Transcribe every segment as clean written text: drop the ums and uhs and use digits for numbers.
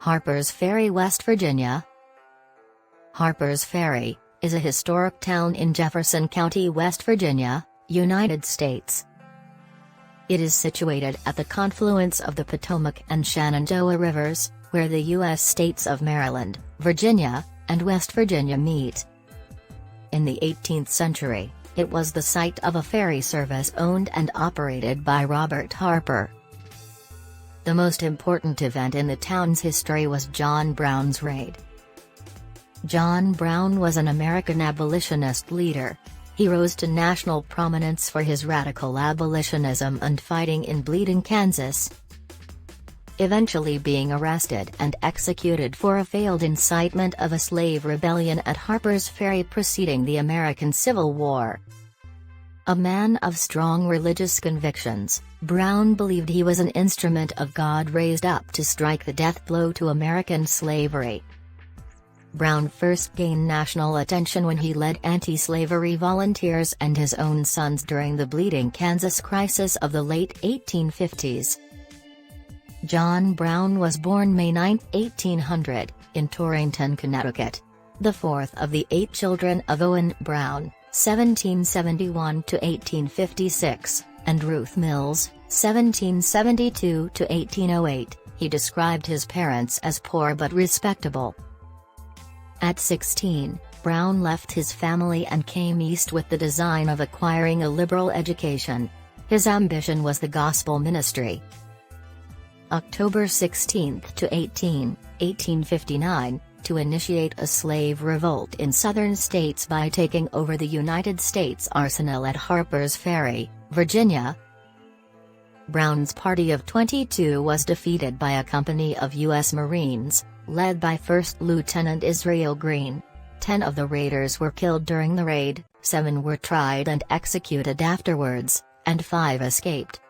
Harpers Ferry, West Virginia. Harpers Ferry is a historic town in Jefferson County, West Virginia, United States. It is situated at the confluence of the Potomac and Shenandoah rivers, where the U.S. states of Maryland, Virginia, and West Virginia meet. In the 18th century, it was the site of a ferry service owned and operated by Robert Harper. The most important event in the town's history was John Brown's raid. John Brown was an American abolitionist leader. He rose to national prominence for his radical abolitionism and fighting in Bleeding, Kansas, eventually being arrested and executed for a failed incitement of a slave rebellion at Harpers Ferry preceding the American Civil War. A man of strong religious convictions, Brown believed he was an instrument of God raised up to strike the death blow to American slavery. Brown first gained national attention when he led anti-slavery volunteers and his own sons during the Bleeding, Kansas crisis of the late 1850s. John Brown was born May 9, 1800, in Torrington, Connecticut. The fourth of the 8 children of Owen Brown, 1771–1856, and Ruth Mills, 1772–1808, he described his parents as poor but respectable. At 16, Brown left his family and came east with the design of acquiring a liberal education. His ambition was the gospel ministry. October 16 to 18, 1859, to initiate a slave revolt in southern states by taking over the United States Arsenal at Harpers Ferry, Virginia. Brown's party of 22 was defeated by a company of U.S. Marines, led by First Lieutenant Israel Greene. 10 of the raiders were killed during the raid, 7 were tried and executed afterwards, and 5 escaped.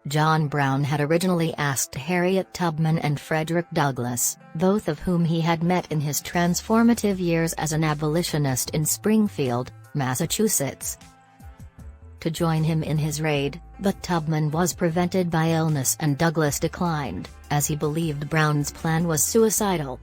John Brown had originally asked Harriet Tubman and Frederick Douglass, both of whom he had met in his transformative years as an abolitionist in Springfield, Massachusetts, to join him in his raid, but Tubman was prevented by illness and Douglass declined, as he believed Brown's plan was suicidal.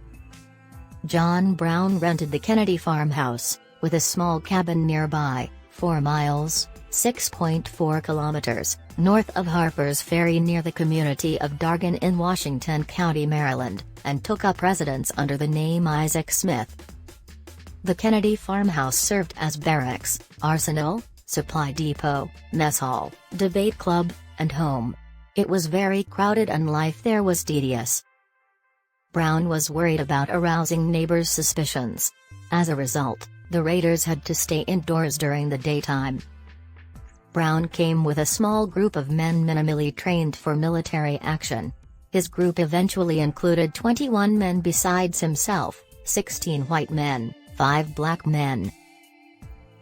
John Brown rented the Kennedy farmhouse, with a small cabin nearby, 4 miles, 6.4 kilometers, north of Harpers Ferry near the community of Dargan in Washington County, Maryland, and took up residence under the name Isaac Smith. The Kennedy farmhouse served as barracks, arsenal, supply depot, mess hall, debate club, and home. It was very crowded and life there was tedious. Brown was worried about arousing neighbors' suspicions. As a result, the raiders had to stay indoors during the daytime. Brown came with a small group of men minimally trained for military action. His group eventually included 21 men besides himself, 16 white men, 5 black men.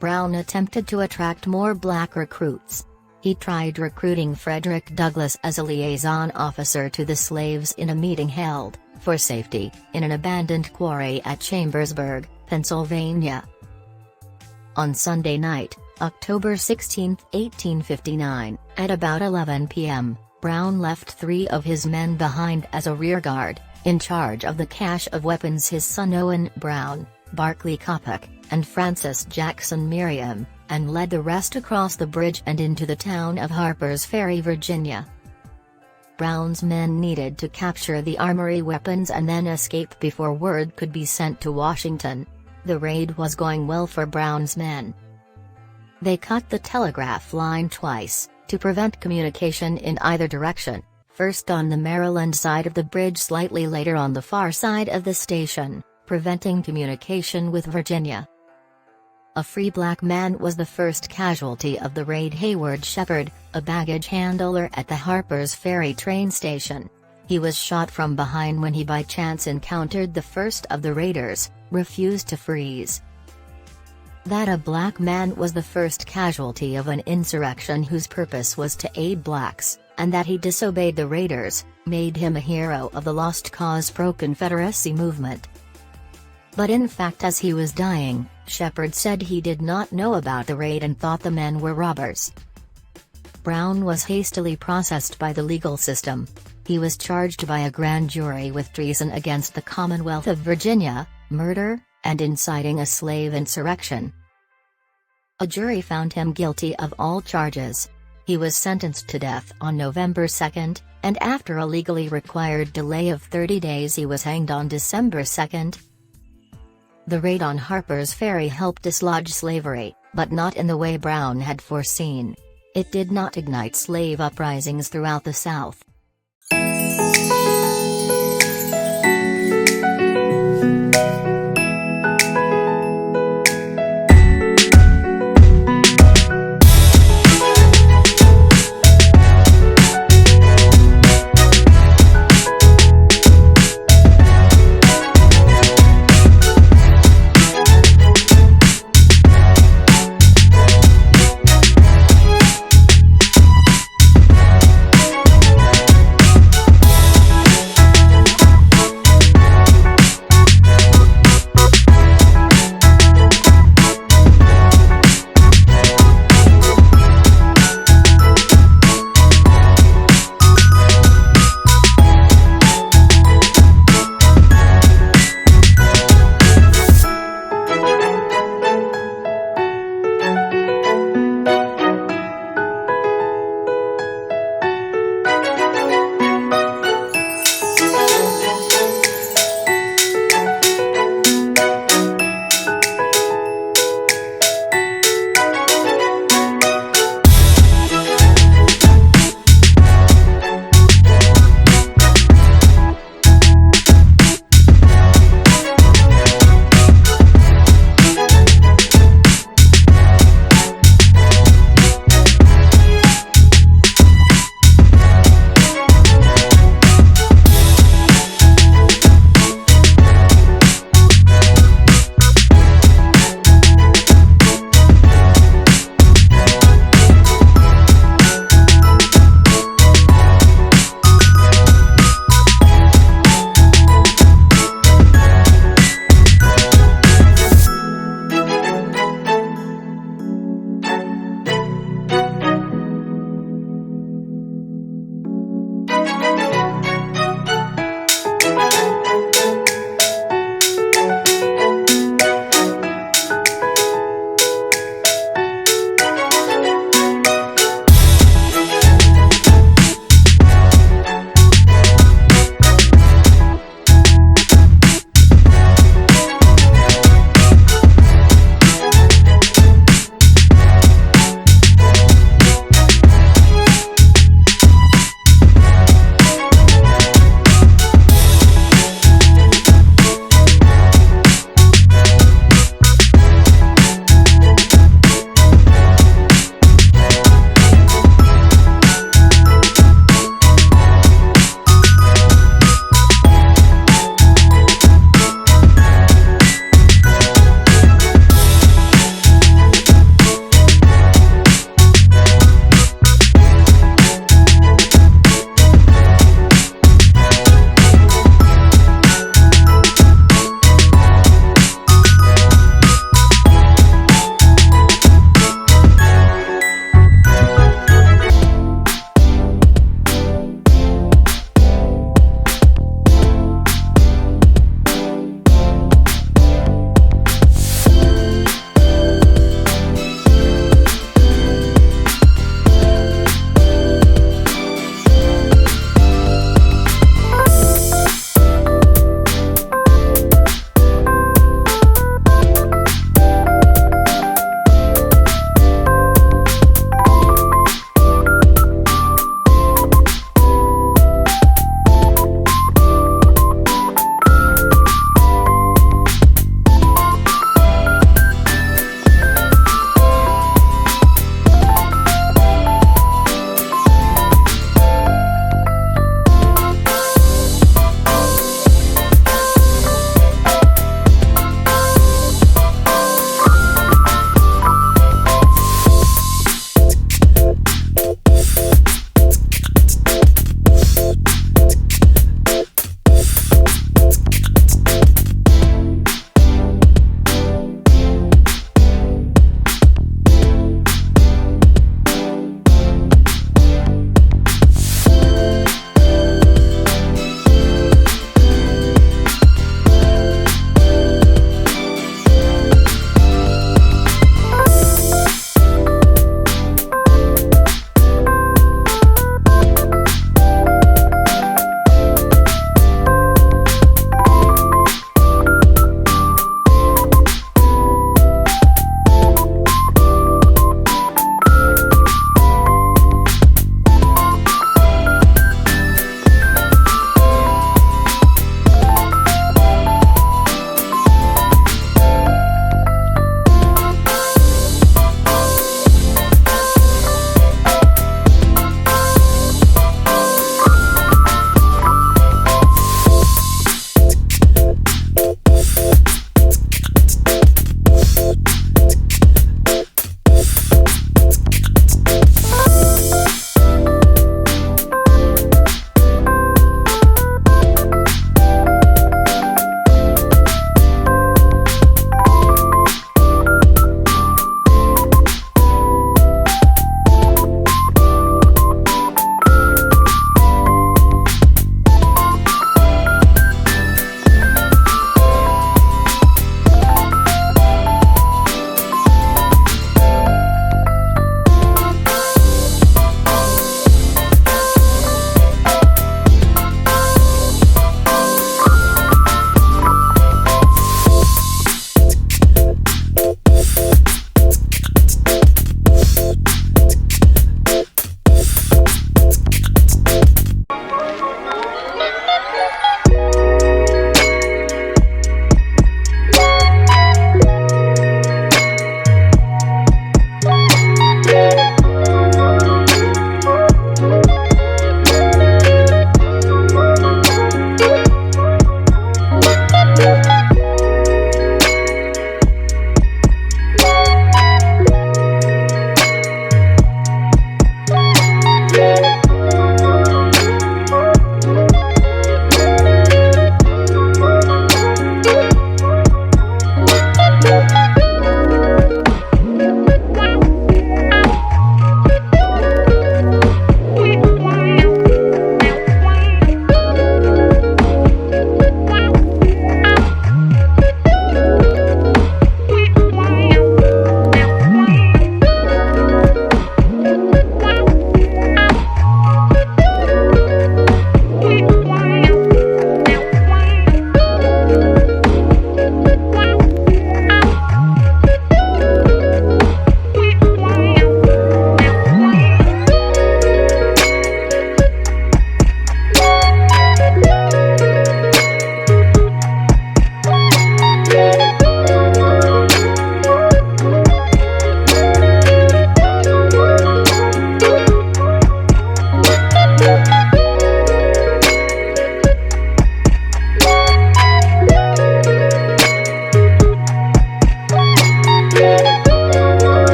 Brown attempted to attract more black recruits. He tried recruiting Frederick Douglass as a liaison officer to the slaves in a meeting held, for safety, in an abandoned quarry at Chambersburg, Pennsylvania. On Sunday night, October 16, 1859, at about 11 p.m., Brown left 3 of his men behind as a rearguard, in charge of the cache of weapons his son Owen Brown, Barclay Coppock, and Francis Jackson Merriam, and led the rest across the bridge and into the town of Harpers Ferry, Virginia. Brown's men needed to capture the armory weapons and then escape before word could be sent to Washington. The raid was going well for Brown's men. They cut the telegraph line twice, to prevent communication in either direction, first on the Maryland side of the bridge, slightly later on the far side of the station, preventing communication with Virginia. A free black man was the first casualty of the raid. Hayward Shepard, a baggage handler at the Harpers Ferry train station. He was shot from behind when he by chance encountered the first of the raiders, refused to freeze. That a black man was the first casualty of an insurrection whose purpose was to aid blacks, and that he disobeyed the raiders, made him a hero of the Lost Cause pro-Confederacy movement. But in fact, as he was dying, Shepard said he did not know about the raid and thought the men were robbers. Brown was hastily processed by the legal system. He was charged by a grand jury with treason against the Commonwealth of Virginia, murder, and inciting a slave insurrection. A jury found him guilty of all charges. He was sentenced to death on November 2, and after a legally required delay of 30 days he was hanged on December 2. The raid on Harpers Ferry helped dislodge slavery, but not in the way Brown had foreseen. It did not ignite slave uprisings throughout the South.